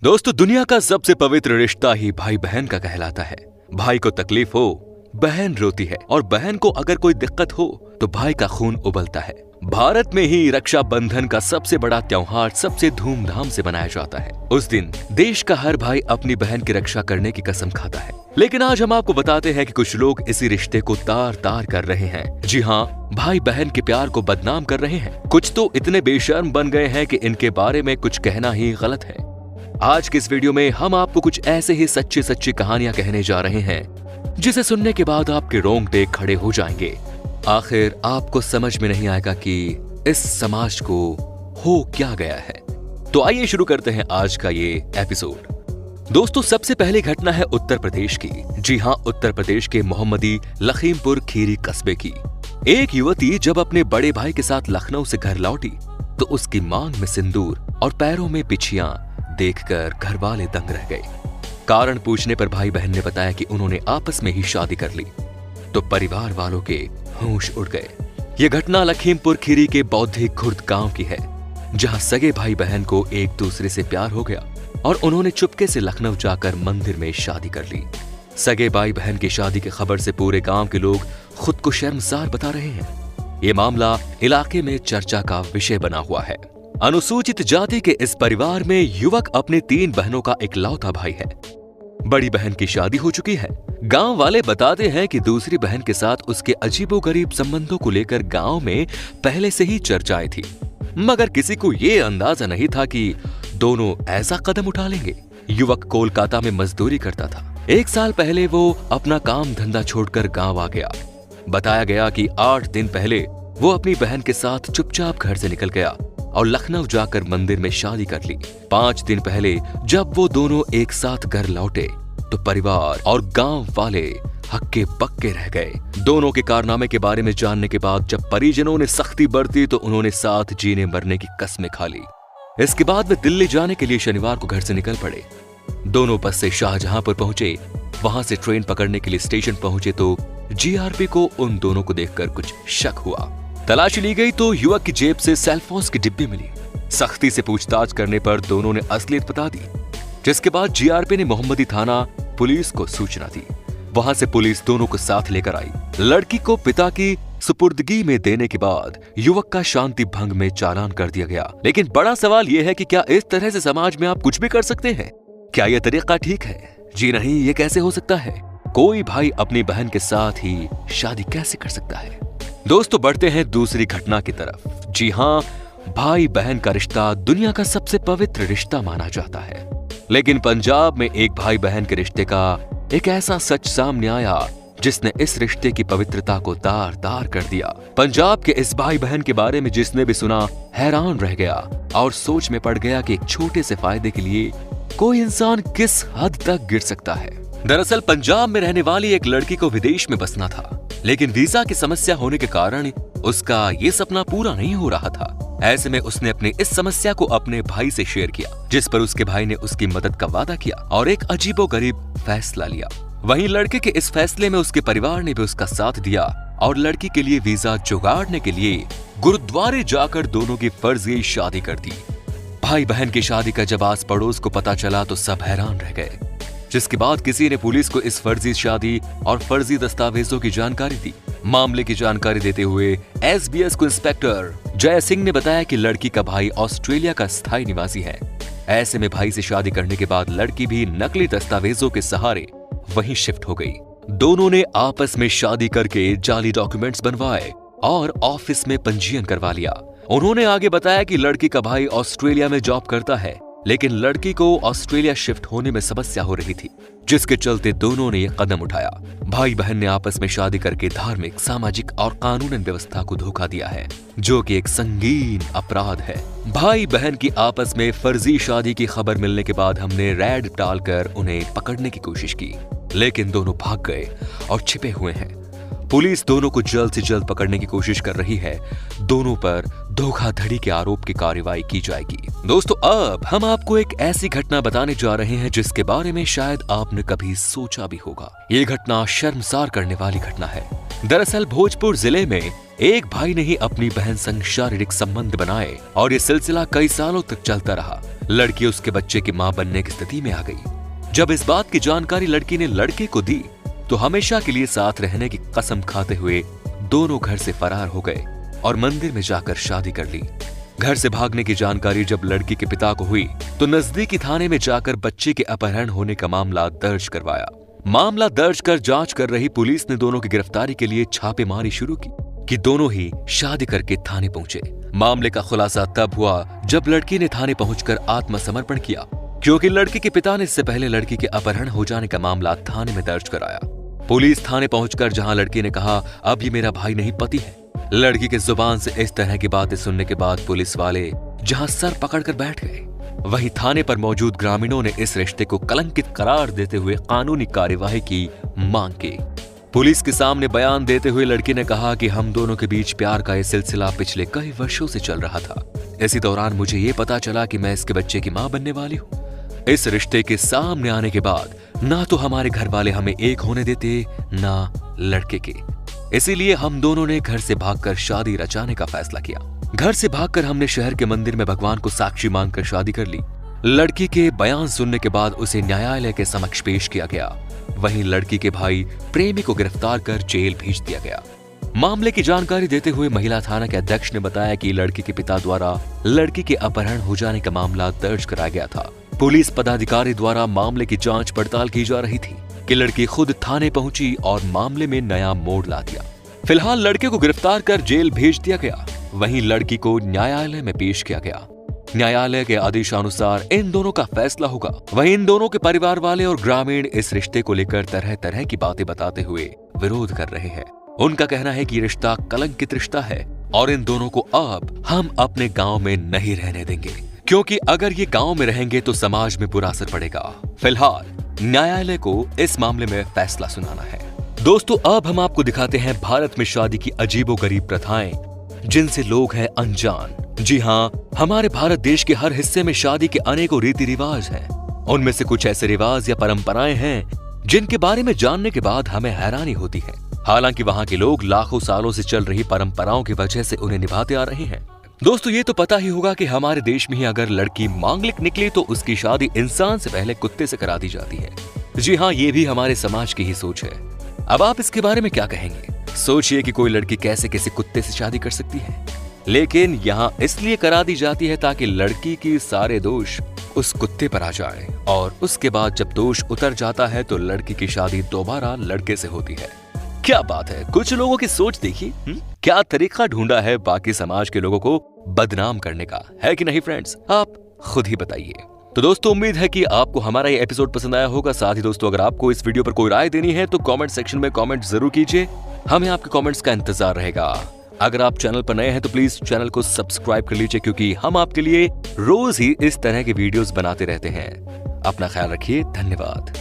दोस्तों, दुनिया का सबसे पवित्र रिश्ता ही भाई बहन का कहलाता है। भाई को तकलीफ हो, बहन रोती है, और बहन को अगर कोई दिक्कत हो तो भाई का खून उबलता है। भारत में ही रक्षाबंधन का सबसे बड़ा त्योहार सबसे धूमधाम से मनाया जाता है। उस दिन देश का हर भाई अपनी बहन की रक्षा करने की कसम खाता है। लेकिन आज हम आपको बताते हैं कि कुछ लोग इसी रिश्ते को तार तार कर रहे हैं। जी हाँ, भाई बहन के प्यार को बदनाम कर रहे हैं। कुछ तो इतने बेशर्म बन गए हैं कि इनके बारे में कुछ कहना ही गलत है। आज के इस वीडियो में हम आपको कुछ ऐसे ही सच्ची सच्ची कहानियां कहने जा रहे हैं जिसे सुनने के बाद आपके रोंगटे खड़े हो जाएंगे। आखिर आपको समझ में नहीं आएगा कि इस समाज को हो क्या गया है। तो आइए शुरू करते हैं आज का ये एपिसोड। दोस्तों, सबसे पहली घटना है उत्तर प्रदेश की। जी हाँ, उत्तर प्रदेश के मोहम्मदी लखीमपुर खीरी कस्बे की। एक युवती जब अपने बड़े भाई के साथ लखनऊ से घर लौटी तो उसकी मांग में सिंदूर और पैरों में बिछियां देखकर घर वाले दंग रह गए। कारण पूछने पर भाई बहन ने बताया कि उन्होंने आपस में ही शादी कर ली तो परिवार वालों के होश उड़ गए। यह घटना लखीमपुर खीरी के बौद्धिक खुर्द गांव की है, जहां सगे भाई बहन को एक दूसरे से प्यार हो गया और उन्होंने चुपके से लखनऊ जाकर मंदिर में शादी कर ली। सगे भाई बहन की शादी की खबर से पूरे गांव के लोग खुद को शर्मसार बता रहे हैं। ये मामला इलाके में चर्चा का विषय बना हुआ है। अनुसूचित जाति के इस परिवार में युवक अपने 3 बहनों का इकलौता भाई है। बड़ी बहन की शादी हो चुकी है। गांव वाले बताते हैं कि दूसरी बहन के साथ उसके अजीबोगरीब संबंधों को लेकर गांव में पहले से ही चर्चाएं थी, मगर किसी को ये अंदाजा नहीं था कि दोनों ऐसा कदम उठा लेंगे। युवक कोलकाता में मजदूरी करता था। 1 साल पहले वो अपना काम धंधा छोड़कर गांव आ गया। बताया गया कि 8 दिन पहले वो अपनी बहन के साथ चुपचाप घर से निकल गया और लखनऊ जाकर मंदिर में शादी कर ली। 5 दिन पहले जब वो दोनों एक साथ घर लौटे तो परिवार और गांव वाले हक्के बक्के रह गए। दोनों के कारनामे के बारे में जानने के बाद जब परिजनों ने सख्ती बरती तो उन्होंने साथ जीने मरने की कस्में खा ली। इसके बाद वे दिल्ली जाने के लिए शनिवार को घर से निकल पड़े। दोनों बस से शाहजहांपुर पहुंचे। वहां से ट्रेन पकड़ने के लिए स्टेशन पहुंचे तो जीआरपी को उन दोनों को देखकर कुछ शक हुआ। तलाशी ली गई तो युवक की जेब से सेलफोन्स की डिब्बी मिली। सख्ती से पूछताछ करने पर दोनों ने असलियत बता दी, जिसके बाद जीआरपी ने मोहम्मदी थाना पुलिस को सूचना दी। वहां से पुलिस दोनों को साथ लेकर आई। लड़की को पिता की सुपुर्दगी में देने के बाद युवक का शांति भंग में चालान कर दिया गया। लेकिन बड़ा सवाल यह है कि क्या इस तरह से समाज में आप कुछ भी कर सकते हैं? क्या यह तरीका ठीक है? जी नहीं, ये कैसे हो सकता है? कोई भाई अपनी बहन के साथ ही शादी कैसे कर सकता है? दोस्तों, बढ़ते हैं दूसरी घटना की तरफ। जी हाँ, भाई बहन का रिश्ता दुनिया का सबसे पवित्र रिश्ता माना जाता है। लेकिन पंजाब में एक भाई बहन के रिश्ते का एक ऐसा सच सामने आया जिसने इस रिश्ते की पवित्रता को तार तार कर दिया। पंजाब के इस भाई बहन के बारे में जिसने भी सुना हैरान रह गया और सोच में पड़ गया कि एक छोटे से फायदे के लिए कोई इंसान किस हद तक गिर सकता है। दरअसल पंजाब में रहने वाली एक लड़की को विदेश में बसना था, लेकिन वीजा की समस्या होने के कारण उसका ये सपना पूरा नहीं हो रहा था। ऐसे में उसने अपनी इस समस्या को अपने भाई से शेयर किया, जिस पर उसके भाई ने उसकी मदद का वादा किया और एक अजीबोगरीब फैसला लिया। वहीं लड़के के इस फैसले में उसके परिवार ने भी उसका साथ दिया और लड़की के लिए वीजा जुगाड़ने के लिए गुरुद्वारे जाकर दोनों की फर्जी शादी कर दी। भाई बहन की शादी का जब आस पड़ोस को पता चला तो सब हैरान रह गए, जिसके बाद किसी ने पुलिस को इस फर्जी शादी और फर्जी दस्तावेजों की जानकारी दी। मामले की जानकारी देते हुए एसबीएस को इंस्पेक्टर जय सिंह ने बताया कि लड़की का भाई ऑस्ट्रेलिया का स्थायी निवासी है। ऐसे में भाई से शादी करने के बाद लड़की भी नकली दस्तावेजों के सहारे वहीं शिफ्ट हो गई। दोनों ने आपस में शादी करके जाली डॉक्यूमेंट्स बनवाए और ऑफिस में पंजीयन करवा लिया। उन्होंने आगे बताया कि लड़की का भाई ऑस्ट्रेलिया में जॉब करता है, लेकिन लड़की को ऑस्ट्रेलिया शिफ्ट होने में समस्या हो रही थी, जिसके चलते दोनों ने यह कदम उठाया। भाई बहन ने आपस में शादी करके धार्मिक, सामाजिक और कानूनन व्यवस्था को धोखा दिया है, जो कि एक संगीन अपराध है। भाई बहन की आपस में फर्जी शादी की खबर मिलने के बाद हमने रेड डालकर उन्हें पकड़ने की कोशिश की, लेकिन दोनों भाग गए और छिपे हुए हैं। पुलिस दोनों को जल्द से जल्द पकड़ने की कोशिश कर रही है। दोनों पर धोखाधड़ी के आरोप की कार्रवाई की जाएगी। दोस्तों, अब हम आपको एक ऐसी घटना बताने जा रहे हैं जिसके बारे में शायद आपने कभी सोचा भी होगा। ये घटना शर्मसार करने वाली घटना है। दरअसल भोजपुर जिले में एक भाई ने ही अपनी बहन संग शारीरिक संबंध बनाए और ये सिलसिला कई सालों तक चलता रहा। लड़की उसके बच्चे की मां बनने की स्थिति में आ गई। जब इस बात की जानकारी लड़की ने लड़के को दी तो हमेशा के लिए साथ रहने की कसम खाते हुए दोनों घर से फरार हो गए और मंदिर में जाकर शादी कर ली। घर से भागने की जानकारी जब लड़की के पिता को हुई तो नजदीकी थाने में जाकर बच्चे के अपहरण होने का मामला दर्ज करवाया। मामला दर्ज कर जांच कर रही पुलिस ने दोनों की गिरफ्तारी के लिए छापेमारी शुरू की कि दोनों ही शादी करके थाने पहुंचे। मामले का खुलासा तब हुआ जब लड़की ने थाने पहुंचकर आत्मसमर्पण किया, क्योंकि लड़की के पिता ने इससे पहले लड़की के अपहरण हो जाने का मामला थाने में दर्ज कराया। पुलिस थाने पहुंचकर जहां लड़की ने कहा अब ये मेरा भाई नहीं पति है, लड़की के जुबान से इस तरह की बातें सुनने के बाद पुलिस वाले जहां सर पकड़कर बैठ गए, वहीं थाने पर मौजूद ग्रामीणों ने इस रिश्ते को कलंकित करार देते हुए कानूनी कार्यवाही की मांग की। पुलिस के सामने बयान देते हुए लड़की ने कहा कि हम दोनों के बीच प्यार का यह सिलसिला पिछले कई वर्षों से चल रहा था। इसी दौरान मुझे ये पता चला कि मैं इसके बच्चे की मां बनने वाली हूँ। इस रिश्ते के सामने आने के बाद ना तो हमारे घर वाले हमें एक होने देते ना लड़के के, इसीलिए हम दोनों ने घर से भागकर शादी रचाने का फैसला किया। घर से भागकर हमने शहर के मंदिर में भगवान को साक्षी मानकर शादी कर ली। लड़की के बयान सुनने के बाद उसे न्यायालय के समक्ष पेश किया गया। वहीं लड़की के भाई प्रेमी को गिरफ्तार कर जेल भेज दिया गया। मामले की जानकारी देते हुए महिला थाना के अध्यक्ष ने बताया कि लड़की के पिता द्वारा लड़की के अपहरण हो जाने का मामला दर्ज कराया गया था। पुलिस पदाधिकारी द्वारा मामले की जांच पड़ताल की जा रही थी कि लड़की खुद थाने पहुंची और मामले में नया मोड़ ला दिया। फिलहाल लड़के को गिरफ्तार कर जेल भेज दिया गया। वहीं लड़की को न्यायालय में पेश किया गया। न्यायालय के आदेशानुसार इन दोनों का फैसला होगा। वहीं इन दोनों के परिवार वाले और ग्रामीण इस रिश्ते को लेकर तरह तरह की बातें बताते हुए विरोध कर रहे हैं। उनका कहना है कि ये रिश्ता कलंकित रिश्ता है और इन दोनों को अब हम अपने गांव में नहीं रहने देंगे, क्योंकि अगर ये गांव में रहेंगे तो समाज में बुरा असर पड़ेगा। फिलहाल न्यायालय को इस मामले में फैसला सुनाना है। दोस्तों, अब हम आपको दिखाते हैं भारत में शादी की अजीबोगरीब प्रथाएं जिनसे लोग हैं अनजान। जी हाँ, हमारे भारत देश के हर हिस्से में शादी के अनेकों रीति रिवाज हैं। उनमें से कुछ ऐसे रिवाज या परंपराएं हैं जिनके बारे में जानने के बाद हमें हैरानी होती है। हालांकि वहाँ के लोग लाखों सालों से चल रही परंपराओं की वजह से उन्हें निभाते आ रहे हैं। दोस्तों, ये तो पता ही होगा कि हमारे देश में ही अगर लड़की मांगलिक निकली तो उसकी शादी इंसान से पहले कुत्ते से करा दी जाती है। जी हाँ, ये भी हमारे समाज की ही सोच है। अब आप इसके बारे में क्या कहेंगे? सोचिए कि कोई लड़की कैसे किसी कुत्ते से शादी कर सकती है, लेकिन यहाँ इसलिए करा दी जाती है ताकि लड़की की सारे दोष उस कुत्ते पर आ जाए और उसके बाद जब दोष उतर जाता है तो लड़की की शादी दोबारा लड़के से होती है। क्या बात है, कुछ लोगों की सोच देखिए। क्या तरीका ढूंढा है बाकी समाज के लोगों को बदनाम करने का, है कि नहीं फ्रेंड्स? आप खुद ही बताइए। तो दोस्तों, उम्मीद है कि आपको हमारा ये एपिसोड पसंद आया होगा। साथ ही दोस्तों, अगर आपको इस वीडियो पर कोई राय देनी है तो कमेंट सेक्शन में कमेंट जरूर कीजिए। हमें आपके कमेंट्स का इंतजार रहेगा। अगर आप चैनल पर नए हैं तो प्लीज चैनल को सब्सक्राइब कर लीजिए, क्योंकि हम आपके लिए रोज ही इस तरह के वीडियोस बनाते रहते हैं। अपना ख्याल रखिए। धन्यवाद।